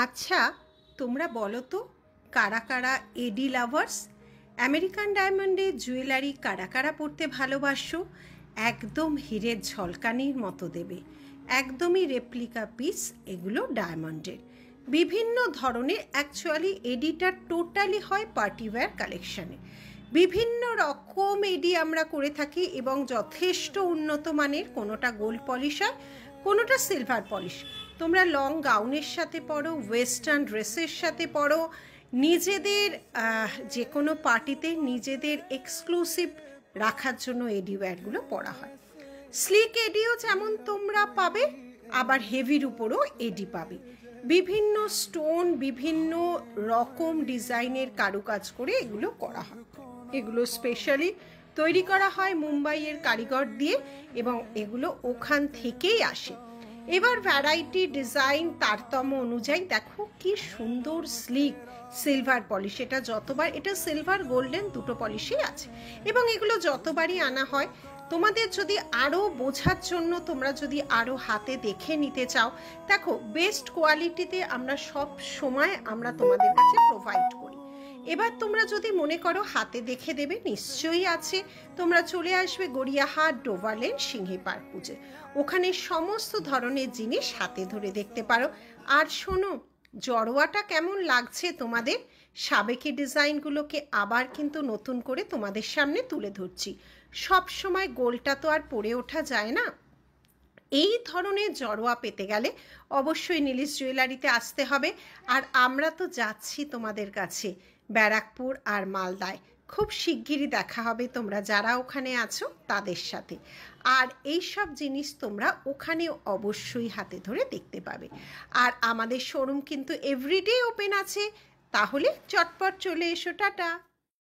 আচ্ছা, তোমরা বলো তো কারা কারা এডি লাভার্স? আমেরিকান ডায়মন্ডে জুয়েলারি কারা কারা পরতে ভালোবাসো? একদম হীরের ঝলকানির মতো দেবে, একদমই রেপ্লিকা পিস এগুলো ডায়মন্ডের। বিভিন্ন ধরনের অ্যাকচুয়ালি এডিটা টোটালি হয় পার্টিওয়্যার কালেকশানে। বিভিন্ন রকম এডি আমরা করে থাকি এবং যথেষ্ট উন্নত মানের। কোনোটা গোল্ড পলিশ হয়, কোনোটা সিলভার পলিশ। তোমরা লং গাউনের সাথে পরো, ওয়েস্টার্ন ড্রেসের সাথে পরো, নিজেদের যে কোনো পার্টিতে নিজেদের এক্সক্লুসিভ রাখার জন্য এডি ওয়্যারগুলো পরা হয়। স্লিক এডিও যেমন তোমরা পাবে, আবার হেভির উপরও এডি পাবে। বিভিন্ন স্টোন, বিভিন্ন রকম ডিজাইনের কারুকাজ করে এগুলো করা হয়। এগুলো স্পেশালি তৈরি করা হয় মুম্বাইয়ের কারিগর দিয়ে এবং এগুলো ওখান থেকেই আসে। এবার ভ্যারাইটি, ডিজাইন, তারতম্য অনুযায়ী দেখো কি সুন্দর স্লিক সিলভার পলিশ। এটা যতবার, এটা সিলভার গোল্ডেন দুটো পলিশই আছে এবং এগুলো যতবারই আনা হয়। তোমাদের যদি আরও বোঝার জন্য তোমরা যদি আরও হাতে দেখে নিতে চাও, দেখো বেস্ট কোয়ালিটিতে আমরা সব সময় আমরা তোমাদের কাছে প্রোভাইড করি। এবার তোমরা যদি মনে করো হাতে দেখে দেবে, নিশ্চয়ই আছে। তোমরা চলে আসবে গড়িয়াহাট ডোভারলেন সিংহি পার্ক পুজো, ওখানে সমস্ত ধরনের জিনিস হাতে ধরে দেখতে পারো। আর শোনো, জড়োয়াটা কেমন লাগছে তোমাদের? সাবেকি ডিজাইনগুলোকে আবার কিন্তু নতুন করে তোমাদের সামনে তুলে ধরছি। সব সময় গোলটা তো আর পরে ওঠা যায় না। এই ধরনের জড়োয়া পেতে গেলে অবশ্যই নীলিশ জুয়েলারিতে আসতে হবে। আর আমরা তো যাচ্ছি তোমাদের কাছে ব্যারাকপুর আর মালদায়। খুব শিগগিরই দেখা হবে তোমরা যারা ওখানে আছো তাদের সাথে। আর এই সব জিনিস তোমরা ওখানে অবশ্যই হাতে ধরে দেখতে পাবে। আর আমাদের শোরুম কিন্তু এভরিডে ওপেন আছে। তাহলে চটপট চলে এসো। টাটা।